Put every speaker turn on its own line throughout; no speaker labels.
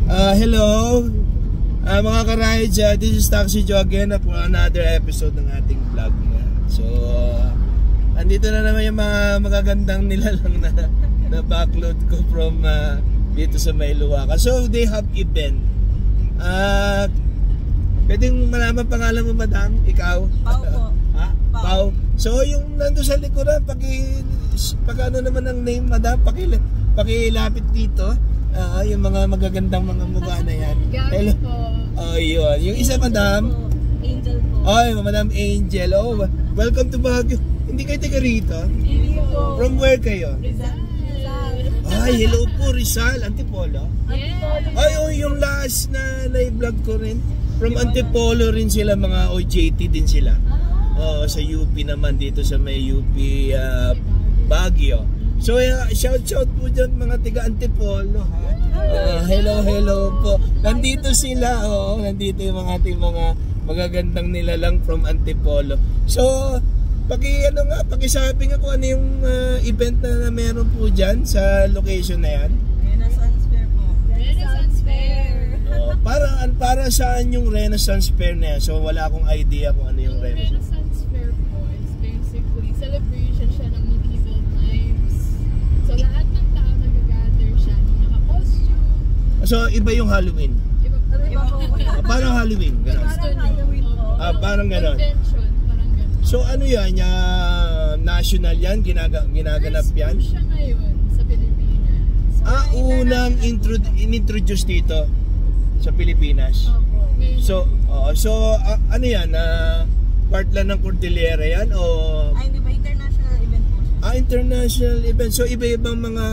Hello mga ka-rides, this is Taxi Joe again for another episode ng ating vlog. So andito na naman yung mga magagandang nilalang na backload ko from dito sa Mayluwacan. So they have event. Pwedeng malaman pangalan mo, madam? Ikaw?
Pao po.
Ha? Pao. So yung nandun sa likuran, pag ano naman ang name, madam, pakilapit dito. Yung mga magagandang mga mukha na yan.
Gabi po.
Yun. Yung isa, madam?
Angel po.
Ay, madam Angel. Welcome to Baguio. Hindi kayo taga rito?
Hindi po.
From where kayo?
Rizal.
Ay, hello po, Rizal. Antipolo?
Yeah.
Ay, yung last na i-vlog ko rin. From Antipolo rin sila, mga OJT din sila. Sa UP naman, dito sa may UP Baguio. So, shout po dyan mga tiga Antipolo, ha? Hello po. Nandito sila, nandito yung mga ating mga magagandang nilalang from Antipolo. So, pakisabi nga kung ano yung event na meron po dyan sa location na yan.
Renaissance Fair po.
Renaissance Fair.
Para saan yung Renaissance Fair na yan? So, wala akong idea kung ano yung Renaissance.
Renaissance Fair po is basically celebration siya ng medieval times. So, lahat ng tao nag-gather siya naka-costume.
So, iba yung Halloween.
Iba po.
Parang Halloween, gano'n.
Parang Halloween po.
Parang gano'n.
Convention, parang gano'n.
So, ano yan? National yan? Ginaganap yan?
First siya ngayon sa Pilipinas.
Unang in-introduce dito sa Pilipinas.
Opo.
So ano yan? Part lang ng Cordillera yan? O
Hindi ba international event po siya?
international event. So iba-ibang mga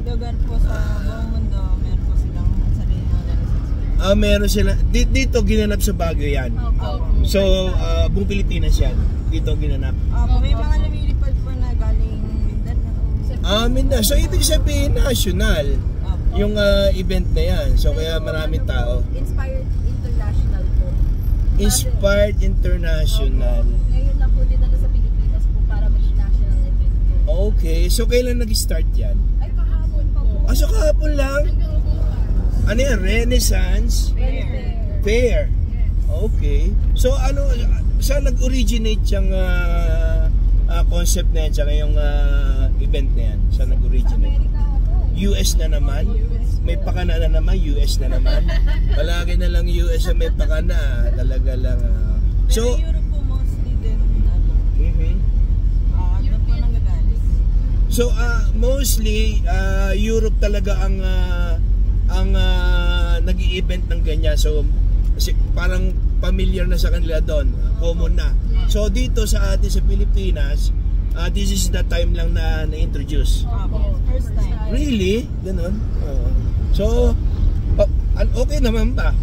Lugar po sa buong mundo, meron po silang sarili ng Renaissance Fair.
meron sila. Dito ginanap sa Baguio yan.
Opo.
So buong Pilipinas yan. Dito ginanap.
May mga lumilipad po na galing Mindanao.
Mindanao. So ibig sabihin national
Opo.
yung event na yan. So kaya maraming tao.
Inspired International po.
Inspired International.
Ngayon lang po dinala sa Pilipinas po para mag-national event po.
Okay. So kailan nag-start yan?
Ay, kahapon pa po.
So kahapon lang?
Hanggang bukas.
Ano yan? Renaissance Fair. Okay. So ano, saan nag-originate yung concept na yan, tsaka yung event na yan? Saan nag-originate? US na naman? May pakana na naman, US na naman. Palagi na lang US na may pakana. Talaga lang.
So, Europe po mostly din, doon po nanggagaling.
So, mostly, Europe talaga ang nag-i-event ng ganyan. So, kasi parang familiar na sa kanila doon. Common na. So, dito sa atin sa Pilipinas, this is the time lang na na-introduce.
First time.
Really? Ganon? So, okay naman ba?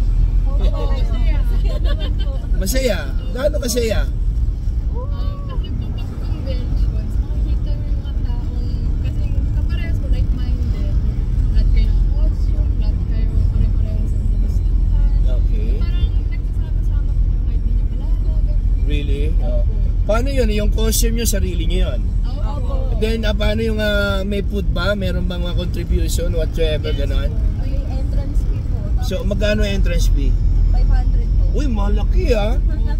Masaya? Gaano kasaya?
Kasi po pag conventions, makikita mo yung mga taong, kasi kaparehas mo like-minded. Lahat kayo ng costume, lahat kayo pare-pareho sa gustuhan.
Okay.
Parang nagsasama-sama ko na kahit di nyo kilala.
Really? Paano yun? Yung costume nyo, sarili nyo yun?
Opo.
Then, paano yung may food ba? Meron bang mga contribution, whatsoever, ganon?
May entrance fee po.
So, magkano entrance fee?
500 po.
Uy, malaki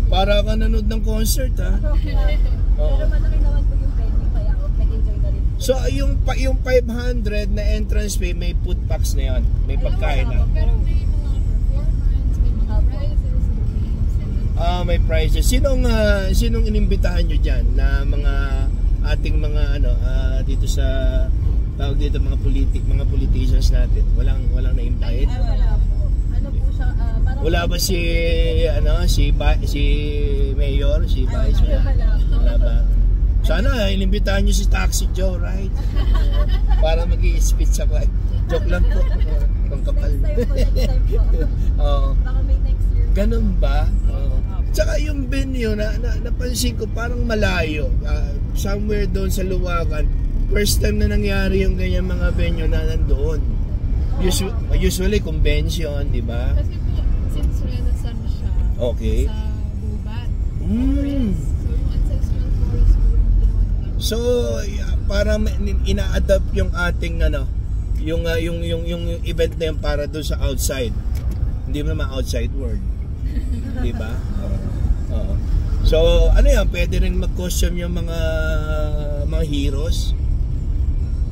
Para ka nanood ng concert
Pero malaki naman po yung venue kaya nag-enjoy na rin po.
So, yung 500 na entrance fee, may food packs na yun? May pagkain na?
Pero may mga performance, may mga prizes, games,
May prizes. Sinong inimbitahan nyo dyan na mga ating mga dito sa tawag dito mga politicians natin? Walang na-invite?
Wala po. Ano po siya, parang...
Wala ba si Mayor, si Vice? Wala ba? Sana inimbitahan nyo si Taxi Joe, right? Para mag-i-speech sa client. Joke lang po. Kung kapal.
Next time po. Baka may next year.
Ganun ba? Tsaka yung venue napansin ko parang malayo. Somewhere doon sa Luwagan. First time na nangyari yung ganyan mga venue na nandoon. Usually convention, di ba?
Kasi po, since Renaissance siya,
Okay.
sa Gubat. So,
Mm.
yung ancestral forest po yung ginawa nila.
So, parang ina-adapt yung ating yung event na yun para doon sa outside. Hindi mo naman outside world. Di ba? Oo. So, ano yan? Pwede rin mag-costume yung mga heroes.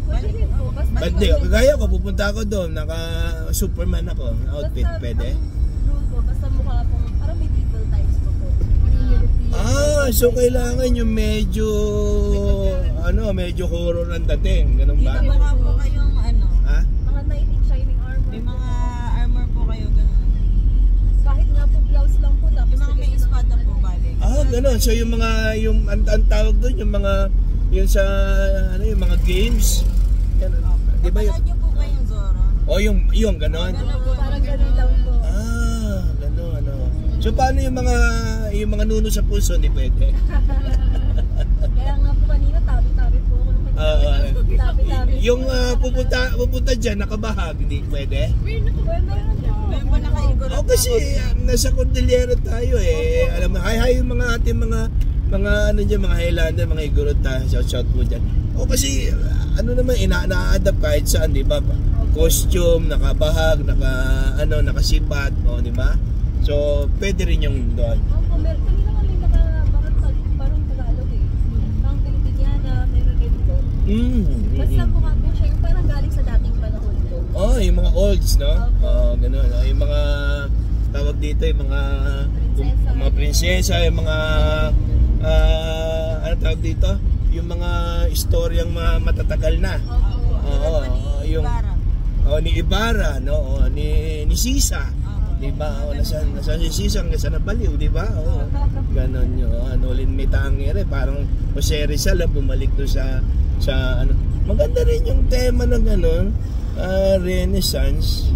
Pwede rin po. Basta
Pwede. Kagaya ko, pupunta ako doon. Naka-Superman ako. Outfit, pwede.
Rule ko, basta mukha pong parang medieval times po po.
Parang European.
So kailangan yung medyo horror ang dating. Ganun
Dito
ba?
baka po kayong ano,
Ha?
Mga knight in shining armor.
may mga armor po kayo ganun.
Kahit nga po blouse lang po. Tapos
Yung mga may espada po balik.
Ganun. So yung mga, ang tawag doon, yung sa, yung mga games. Yan, di ba yun?
Kapanood niyo po ba yung Zoro?
Yung ganun.
Parang ganun lang po.
Ganun, So paano yung mga nuno sa pulso, hindi pwede?
Kaya nga po kanina, tabi-tabi po ako. Tabi-tabi.
Yung pupunta dyan, nakabahag, hindi pwede?
Meron po.
Meron po nakaigorot na
Kasi nasa Cordillera tayo eh. Alam mo, hi yung mga ating mga mga Highlander, mga Igorota, shout po dyan. Kasi ano naman, ina-adapt kahit saan, di ba? Costume, nakabahag, nakasipat, di ba? So, pwede rin yung doon.
Meron kanina kami parang Tagalog eh. Parang Pilipiniana, meron din po. Basta mukha po siya yung parang galing sa dating panahon po.
Yung mga olds, no? Ganun. Yung mga tawag dito, yung mga prinsesa, yung mga ano tawag dito? Yung mga istoryang matatagal na. Yung ni Ibarra, no? Ni Sisa. Di ba? Nasa si Sisa hanggang sa nabaliw, di ba? Ganon yun. Lin may tangere, parang Jose Rizal bumalik doon sa ano. Maganda rin yung tema ng gano'n. Renaissance.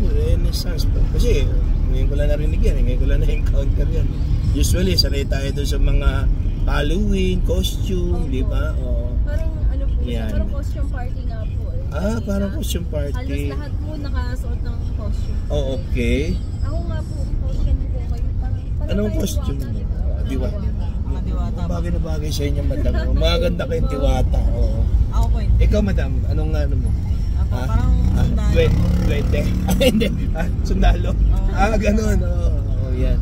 Kasi ngayon ko lang narinig yan, ngayon ko lang na-encounter yan. Usually, sanay tayo doon sa mga Halloween, costume, di ba?
Parang ano po,
Yan.
parang costume party nga po eh.
Parang costume party.
Halos lahat po nakasuot ng costume.
Okay.
Ako nga po, costume po kayo. Parang
Anong
tayo
costume mo? Diwata.
mga diwata.
Bagay na bagay sa inyo, madam. Maganda kayong diwata. Oo.
Ako po hindi.
Ikaw, madam, anong ano mo?
Ako parang sundalo.
Duwende. Hindi. Sundalo. Ganun. Yan.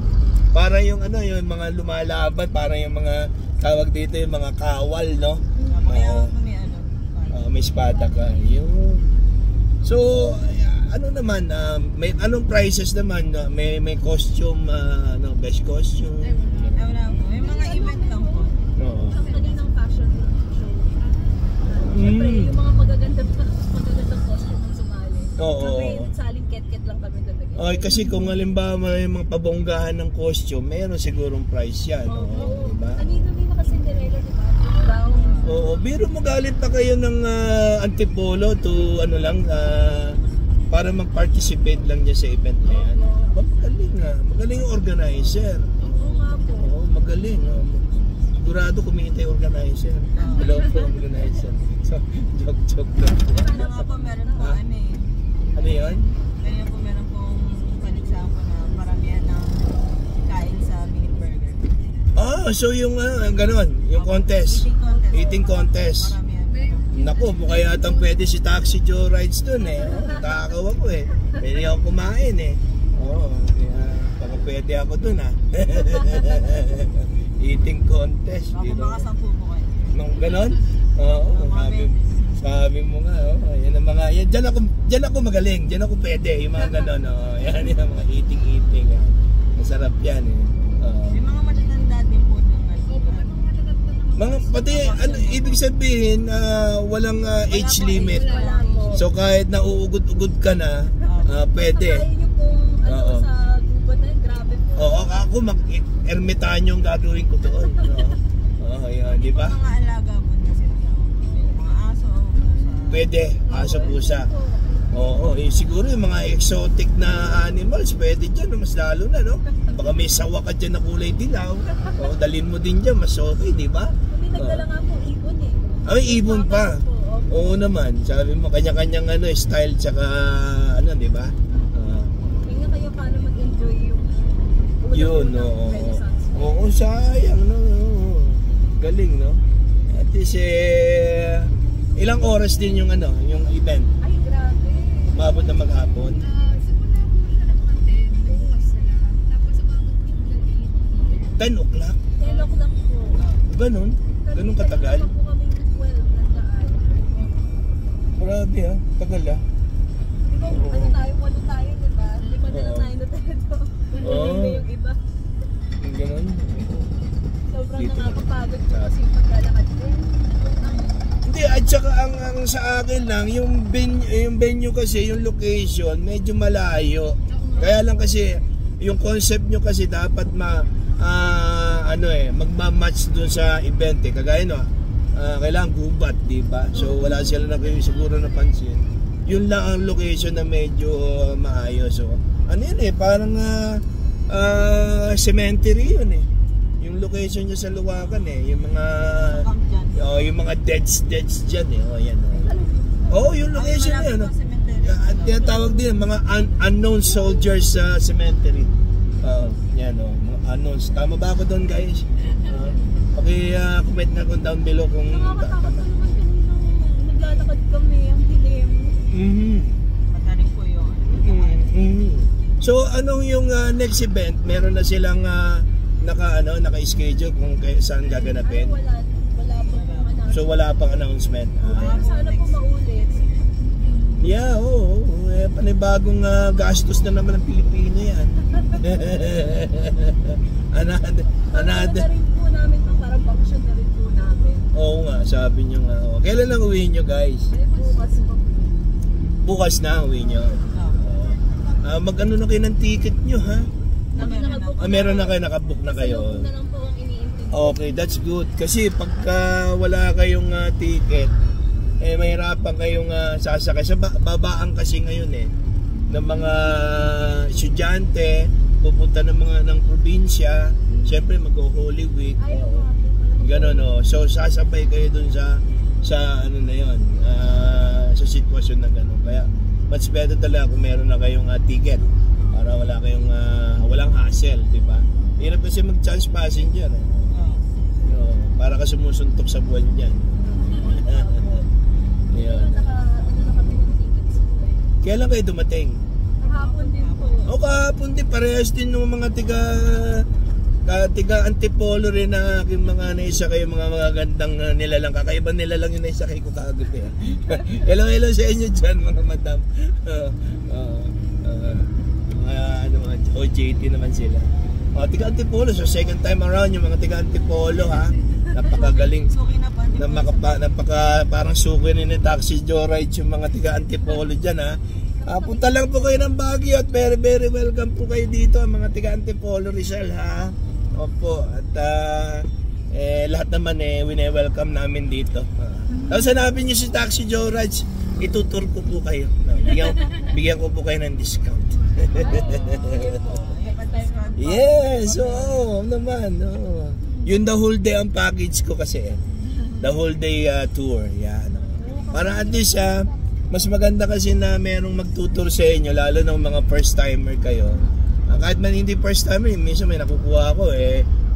Para yung yung mga lumalaban, para yung mga tawag dito, yung mga kawal, no?
Kaya may
May espada ka. Yun. So, ano naman, may anong prices naman? May costume, best costume.
wala po. May mga event lang po.
Oo.
Ang kaninang fashion show. Siyempre, yung mga magagandang costume ang sumali.
Oo.
Kami, saling ket-ket lang kami talaga.
Kasi kung halimbawa may mga pabonggahan ng costume, meron sigurong price yan. Diba?
Kanina may naka-Cinderella, diba? Brown.
Oo, biro mo galit pa kayo ng Antipolo to para mag-participate lang dyan sa event na yan. Magaling yung organizer.
Oo nga po.
Magaling. Sigurado kumita yung organizer. Hello po, organizer. So, joke lang.
Ano nga po meron po
Ano yun?
Ganyan po meron pong paligsahan po na maramihan ng kain sa Minute Burger.
So yung gano'n, yung contest. Eating contest.
Maramihan.
Naku, mukha yatang pwede si Taxi Joe Rides dun eh. Nakakaw ako eh. Pwede ako kumain eh. Kaya baka pwede ako dun Eating contest.
Ako makasampu po kayo.
Nung ganon? Sabi mo nga, yan ang mga, dyan ako magaling, dyan ako pwede, yung mga ganon, yan yung mga eating. Masarap yan eh.
May mga matatanda din po ng
Pati, ibig sabihin, walang age limit.
Wala po.
So kahit nauugod-ugod ka na, pwede.
Kaya nyo pong sa gubat na yun, grabe po.
Ako ermitanyo ang gagawin ko doon. Yan, di ba?
mga alaga po na sila. Mga aso, pusa.
Pwede, aso pusa. Siguro yung mga exotic na animals, pwede dyan, mas lalo na, no? Baka may sawa ka dyan na kulay dilaw. Dalhin mo din dyan, mas okay, di ba?
Kami nagdala nga po ibon eh.
May ibon pa. Oo naman, sabi mo, kanya-kanyang style, tsaka, di ba?
Kaya kayo paano mag-enjoy yung
Yun,
Renaissance.
Sayang, no? Galing, no? At least, ilang oras din yung, yung event?
Ay, grabe.
Maabot na maghapon.
Simula ko siya nag-attend, bukas sila. Tapos umabot din ng 8 p.m.
10 o'clock?
10 o'clock po.
Ganun? Ganun katagal?
Kanina po kami 12 na daan.
Grabe ha, tagal ha.
Di ba, ano tayo, 8 tayo, di ba? 5 na lang tayo na tayo.
Oo.
Yung iba.
Ganun.
Sobrang
Dito.
nakakapagod po kasi yung paglalakad din.
Hindi, at saka ang sa akin lang, yung venue kasi, yung location, medyo malayo. Kaya lang kasi, yung concept nyo kasi dapat magmamatch dun sa event eh. Kagaya no, kailangan gubat, di ba? So wala sila na kayo siguro napansin. Yun lang ang location na medyo maayos. So, ano yun eh, parang cemetery yun eh. Yung location nyo sa Luwakan eh, yung mga
Camp dyan.
yung mga deads dyan eh. Oh, yan. Yung location na yun. Tinatawag din mga unknown soldiers sa cemetery. Yan mga unknowns. Tama ba ako doon, guys? Paki-comment na kung down below kung
Nakakatakot naman kanina. Naglalakad kami, ang dilim.
Matarik po yung
So anong yung next event? Meron na silang naka-schedule kung saan gaganapin?
Wala po naman.
So wala pang announcement.
Sana po maulit.
Yeah, oo. Panibagong gastos na naman ng Pilipino yan. Another.
Na rin po namin to, parang bakasyon na rin po namin.
Oo nga, sabi nyo nga. Kailan lang uwi nyo, guys?
Bukas po.
Bukas na uwi nyo. Mag-ano na kayo ng ticket nyo, ha? Meron na kayo, nakabook na kayo.
Sa loob na lang po ang iniintindi.
Okay, that's good. Kasi pagka wala kayong ticket, mahirapan kayong sasakay. Sa babaan kasi ngayon ng mga estudyante, pupunta ng probinsya, siyempre mag-Holy Week. Gano'n, So sasabay kayo dun sa ano na yun, sa sitwasyon na gano'n. Kaya much better talaga kung meron na kayong ticket para wala kayong walang hassle, di ba? Hirap kasi mag-chance passenger. Para ka sumusuntok sa buwan dyan. Yun.
Ano na kami ng tickets po eh.
Kailan kayo dumating?
Kahapon din po.
Kahapon din, parehas din ng mga tiga Antipolo rin na aking mga naisakay, mga gandang nilalang. Kakaiba nilalang yung naisakay ko kagabi. Hello sa inyo dyan, mga madam. Mga OJT naman sila. Tiga Antipolo, so second time around yung mga tiga Antipolo, ha. Napakagaling. Parang suki ni Taxi Joyride yung mga tiga Antipolo dyan, ha. Punta lang po kayo ng Baguio at very very welcome po kayo dito, mga tiga Antipolo Rizal, ha. Opo, at lahat naman wine-welcome namin dito. Tapos hanapin nyo si Taxi Joyride, itutur ko po kayo. Bigyan ko po kayo ng discount. Yes, naman. Yun the whole day ang package ko kasi. The whole day tour. Yan. Para at least mas maganda kasi na merong magtutur sa inyo, lalo ng mga first timer kayo. Kahit man hindi first timer, minsan may nakukuha ako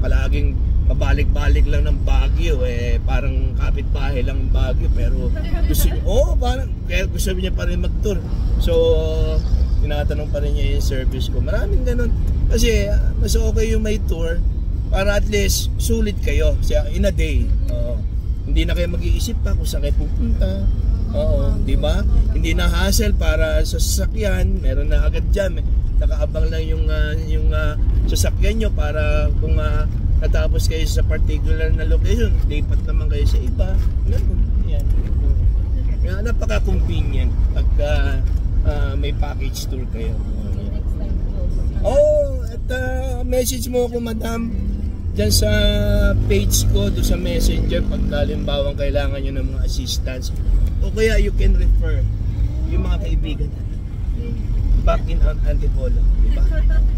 palaging pabalik-balik lang ng Baguio, parang kapitbahay lang ng Baguio, pero gusto niya, parang kaya gusto niya pa rin mag-tour. So tinatanong pa rin niya yung service ko. Maraming ganun. Kasi mas okay yung may tour para at least sulit kayo in a day. Hindi na kayo mag-iisip pa kung saan kayo pupunta. Di ba? Hindi na hassle para sa sasakyan. Meron na agad dyan. Nakaabang lang yung sasakyan nyo para kung natapos kayo sa particular na location, lipat naman kayo sa iba. Ganun. Yan. Kaya napaka-convenient pagka may package tour kayo. At message mo ako, madam, dyan sa page ko, doon sa messenger, pagka limbawang kailangan nyo ng mga assistance. O kaya you can refer yung mga kaibigan back in Antipolo.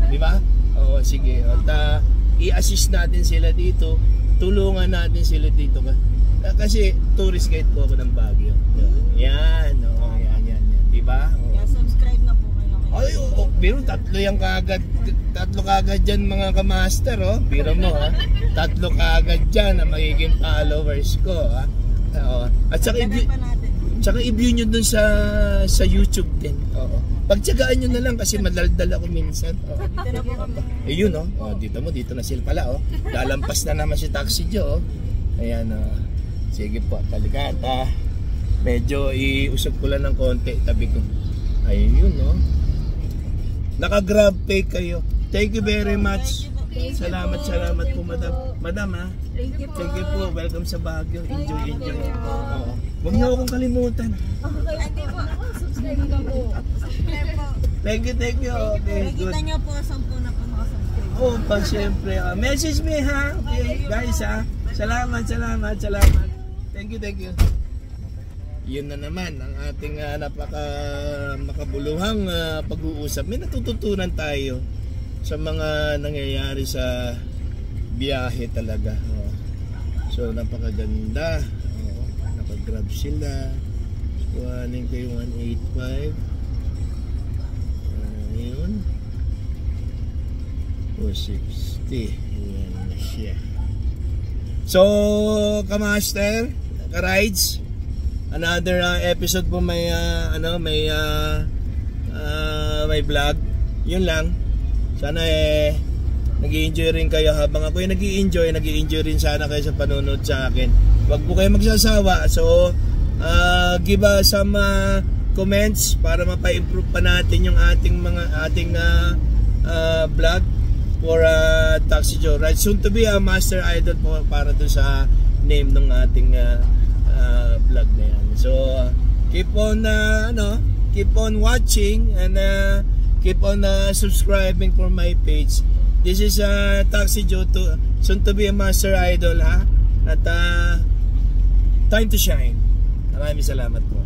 Diba? Oo, sige. At i-assist natin sila dito, tulungan natin sila dito. Kasi tourist guide po ako ng Baguio. Yan. Yan. Diba?
Kaya subscribe na po kayo.
Biro, tatlo kagad dyan mga kamaster, biro mo, tatlo kagad dyan na magiging followers ko, At saka Tsaka i-view nyo dun sa YouTube din. Oo. Pagtsagaan nyo na lang kasi madaldal ako minsan. Oo.
Dito na po kami.
Yun oh. Oh, dito na sila pala oh. Lalampas na naman si Taxi Joe oh. Ayan oh. Sige po, talikata. Medyo iusap ko lang ng konti, tabi ko. Ayun oh. Naka-grab pay kayo. Thank you very much. Salamat po madam. Madam ha.
Thank you po.
Thank you po. Welcome sa Baguio. Enjoy. Oo. Huwag niyo akong kalimutan.
Hindi po. Subscribe ka po.
Thank you. Okay, good.
Nakikita niyo po 10 na po nakasubscribe.
Oh, pa siyempre. Message me ha. Okay, guys ha. Salamat. Thank you. Yun na naman ang ating makabuluhang pag-uusap. May natututunan tayo sa mga nangyayari sa biyahe talaga. Oh. So napakaganda. Oh, naka-grab sila. Kuhanin ko yung 185. Ayun. 460. Ayan na siya. So, Kamaster, Ka-Rides, another episode po may may vlog. Yun lang. Sana nag-i-enjoy rin kayo habang ako yung nag-i-enjoy rin sana kayo sa panonood sa akin. Huwag po kayo magsasawa. So, give us some comments para mapa-improve pa natin yung ating vlog for Taxi Joe Ride. Soon to be a Master Idol po para dun sa name ng ating vlog na yan. So keep on watching and keep on subscribing for my page. This is Taxi Joe, soon to be a Master Idol ha. At time to shine. Maraming salamat po.